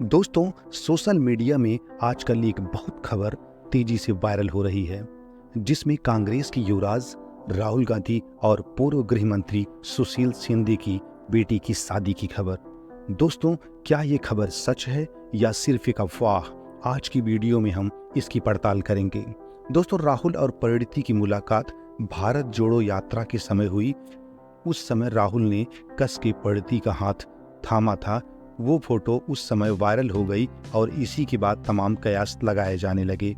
दोस्तों, social media में आजकल एक बहुत खबर तेजी से वायरल हो रही है, जिसमें कांग्रेस के युवराज राहुल गांधी और पूर्व गृह मंत्री सुशील शिंदे की बेटी की शादी की खबर। दोस्तों, क्या ये खबर सच है या सिर्फ एक अफवाह? आज की वीडियो में हम इसकी पड़ताल करेंगे। दोस्तों, राहुल और परिणीति की मुलाकात भारत जोड़ो यात्रा के समय हुई। उस समय राहुल ने कस के परिणीति का हाथ थामा था। वो फोटो उस समय वायरल हो गई और इसी के बाद तमाम कयास लगाए जाने लगे।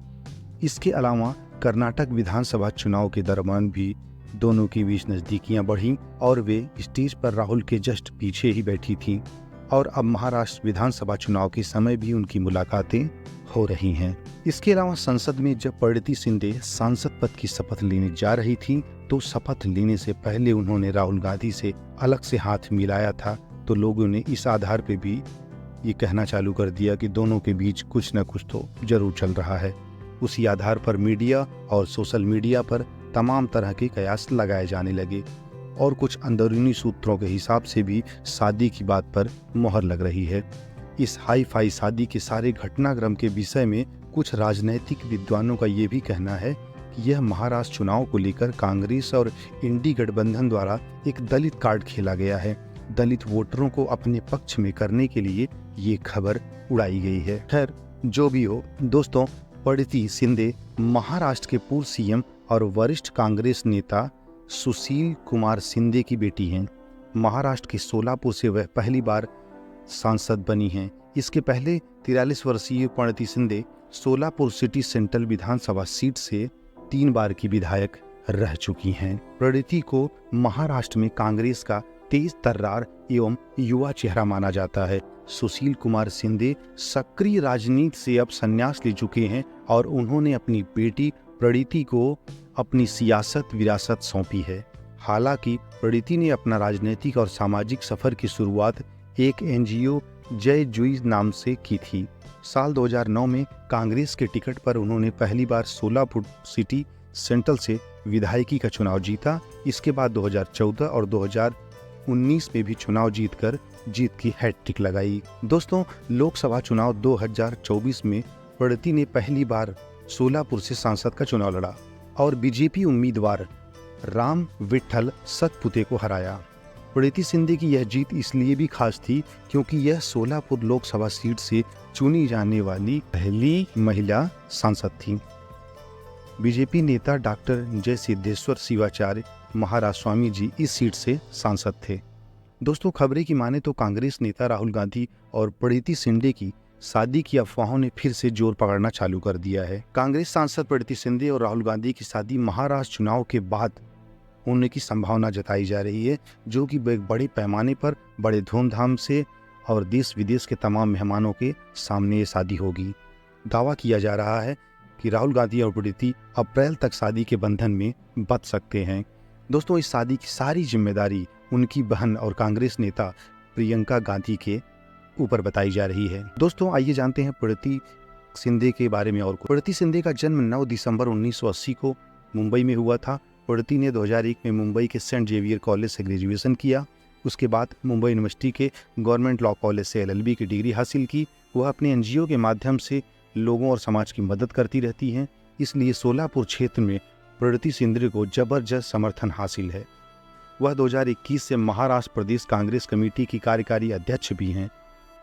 इसके अलावा कर्नाटक विधानसभा चुनाव के दरमियान भी दोनों के बीच नजदीकियां बढ़ीं और वे स्टेज पर राहुल के जस्ट पीछे ही बैठी थीं। और अब महाराष्ट्र विधानसभा चुनाव के समय भी उनकी मुलाकातें हो रही हैं। इसके अलावा संसद में जब परिणीति शिंदे सांसद पद की शपथ लेने जा रही थी, तो शपथ लेने से पहले उन्होंने राहुल गांधी से अलग से हाथ मिलाया था। तो लोगों ने इस आधार पे भी ये कहना चालू कर दिया कि दोनों के बीच कुछ न कुछ तो जरूर चल रहा है। उसी आधार पर मीडिया और सोशल मीडिया पर तमाम तरह के कयास लगाए जाने लगे और कुछ अंदरूनी सूत्रों के हिसाब से भी शादी की बात पर मोहर लग रही है। इस हाई फाई शादी के सारे घटनाक्रम के विषय में कुछ राजनैतिक विद्वानों का ये भी कहना है कि यह महाराष्ट्र चुनाव को लेकर कांग्रेस और इंडी गठबंधन द्वारा एक दलित कार्ड खेला गया है। दलित वोटरों को अपने पक्ष में करने के लिए ये खबर उड़ाई गई है। खैर, जो भी हो दोस्तों, परिणीति शिंदे महाराष्ट्र के पूर्व सीएम और वरिष्ठ कांग्रेस नेता सुशील कुमार शिंदे की बेटी हैं। महाराष्ट्र के सोलापुर से वह पहली बार सांसद बनी हैं। इसके पहले 43 वर्षीय परिणीति शिंदे सोलापुर सिटी सेंट्रल विधानसभा सीट से 3 बार की विधायक रह चुकी हैं। परिणीति को महाराष्ट्र में कांग्रेस का तेज तर्रार एवं युवा चेहरा माना जाता है। सुशील कुमार शिंदे सक्रिय राजनीति से अब संन्यास ले चुके हैं और उन्होंने अपनी बेटी परिणीति को अपनी सियासत विरासत सौंपी है। हालांकि परिणीति ने अपना राजनीतिक और सामाजिक सफर की शुरुआत एक एनजीओ जय जुई नाम से की थी। साल 2009 में कांग्रेस के टिकट पर उन्होंने पहली बार सोलापुर सिटी सेंट्रल से विधायकी का चुनाव जीता। इसके बाद 2014 और 2019 में भी चुनाव जीतकर जीत की हैट्रिक लगाई। दोस्तों, लोकसभा चुनाव 2024 में परिणीति ने पहली बार सोलापुर से सांसद का चुनाव लड़ा और बीजेपी उम्मीदवार राम विट्ठल सतपुते को हराया। परिणीति शिंदे की यह जीत इसलिए भी खास थी क्योंकि यह सोलापुर लोकसभा सीट से चुनी जाने वाली पहली महिला सांसद थी। बीजेपी नेता डॉक्टर जय सिद्धेश्वर शिवाचार्य महाराज स्वामी जी इस सीट से सांसद थे। दोस्तों, खबरें की माने तो कांग्रेस नेता राहुल गांधी और परिणीति शिंदे की शादी की अफवाहों ने फिर से जोर पकड़ना चालू कर दिया है। कांग्रेस सांसद परिणीति शिंदे और राहुल गांधी की शादी महाराष्ट्र चुनाव के बाद होने की संभावना जताई जा रही है, जो कि बड़े पैमाने पर बड़े धूमधाम से और देश विदेश के तमाम मेहमानों के सामने ये शादी होगी। दावा किया जा रहा है कि राहुल गांधी और परिणीति अप्रैल तक शादी के बंधन में बंध सकते हैं। दोस्तों, इस शादी की सारी जिम्मेदारी उनकी बहन और कांग्रेस नेता प्रियंका गांधी के ऊपर बताई जा रही है। दोस्तों, आइए जानते हैं परिणीति शिंदे के बारे में और परिणीति शिंदे का जन्म 9 दिसंबर 1980 को मुंबई में हुआ था। परिणीति ने 2001 में मुंबई के सेंट जेवियर कॉलेज से ग्रेजुएशन किया। उसके बाद मुंबई यूनिवर्सिटी के गवर्नमेंट लॉ कॉलेज से LLB की डिग्री हासिल की। वह अपने एनजीओ के माध्यम से लोगों और समाज की मदद करती रहती हैं, इसलिए सोलापुर क्षेत्र में परिणीति शिंदे को जबरदस्त समर्थन हासिल है। वह 2021 से महाराष्ट्र प्रदेश कांग्रेस कमेटी की कार्यकारी अध्यक्ष भी हैं।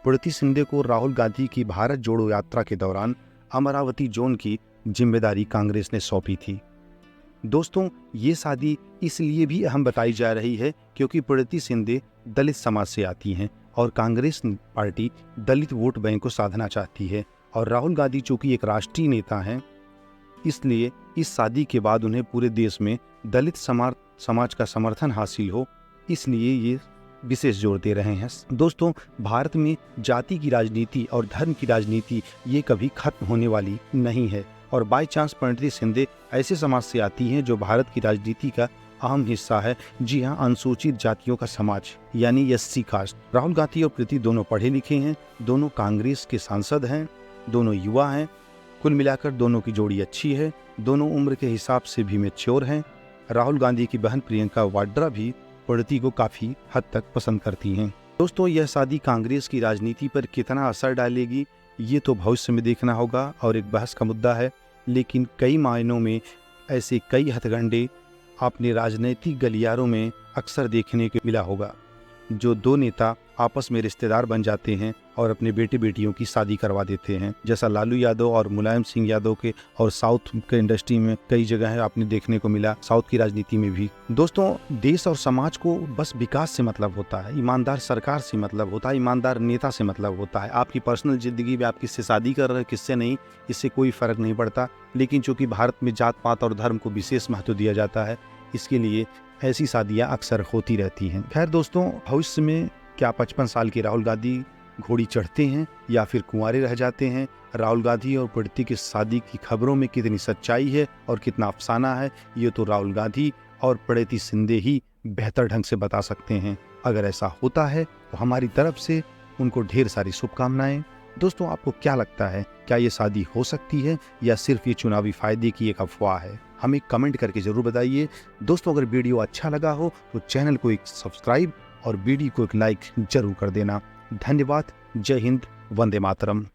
परिणीति शिंदे को राहुल गांधी की भारत जोड़ो यात्रा के दौरान अमरावती जोन की जिम्मेदारी कांग्रेस ने सौंपी थी। दोस्तों, ये शादी इसलिए भी अहम बताई जा रही है क्योंकि परिणीति शिंदे दलित समाज से आती हैं और कांग्रेस पार्टी दलित वोट बैंक को साधना चाहती है और राहुल गांधी चूंकि एक राष्ट्रीय नेता हैं, इसलिए इस शादी के बाद उन्हें पूरे देश में दलित समाज का समर्थन हासिल हो, इसलिए ये विशेष जोर दे रहे हैं। दोस्तों, भारत में जाति की राजनीति और धर्म की राजनीति ये कभी खत्म होने वाली नहीं है और बाय चांस परिणीति शिंदे ऐसे समाज से आती हैं जो भारत की राजनीति का अहम हिस्सा है। जी हाँ, अनुसूचित जातियों का समाज यानी SC कास्ट। राहुल गांधी और परिणीति दोनों पढ़े लिखे हैं, दोनों कांग्रेस के सांसद हैं, दोनों युवा हैं। कुल मिलाकर दोनों की जोड़ी अच्छी है, दोनों उम्र के हिसाब से भी मैच्योर हैं। राहुल गांधी की बहन प्रियंका वाड्रा भी परिणीति को काफी हद तक पसंद करती हैं। दोस्तों, यह शादी कांग्रेस की राजनीति पर कितना असर डालेगी, ये तो भविष्य में देखना होगा और एक बहस का मुद्दा है। लेकिन कई मायनों में ऐसे कई हथकंडे आपने राजनीतिक गलियारों में अक्सर देखने को मिला होगा, जो दो नेता आपस में रिश्तेदार बन जाते हैं और अपने बेटे बेटियों की शादी करवा देते हैं, जैसा लालू यादव और मुलायम सिंह यादव के, और साउथ के इंडस्ट्री में कई जगह है आपने देखने को मिला, साउथ की राजनीति में भी। दोस्तों, देश और समाज को बस विकास से मतलब होता है, ईमानदार सरकार से मतलब होता है, ईमानदार नेता से मतलब होता है। आपकी पर्सनल जिंदगी में आप किससे शादी कर रहे हैं, किससे नहीं, इससे कोई फर्क नहीं पड़ता। लेकिन चूंकि भारत में जात पात और धर्म को विशेष महत्व दिया जाता है, इसके लिए ऐसी शादियां अक्सर होती रहती हैं। खैर दोस्तों, भविष्य में क्या 55 साल के राहुल गांधी घोड़ी चढ़ते हैं या फिर कुंवारे रह जाते हैं? राहुल गांधी और प्रीति की शादी की खबरों में कितनी सच्चाई है और कितना अफसाना है, ये तो राहुल गांधी और प्रीति शिंदे ही बेहतर ढंग से बता सकते हैं। अगर ऐसा होता है तो हमारी तरफ से उनको ढेर सारी शुभकामनाएं। दोस्तों, आपको क्या लगता है, क्या ये शादी हो सकती है या सिर्फ ये चुनावी फायदे की एक अफवाह है? हमें कमेंट करके जरूर बताइए। दोस्तों, अगर वीडियो अच्छा लगा हो तो चैनल को एक सब्सक्राइब और वीडियो को एक लाइक जरूर कर देना। धन्यवाद। जय हिंद। वंदे मातरम।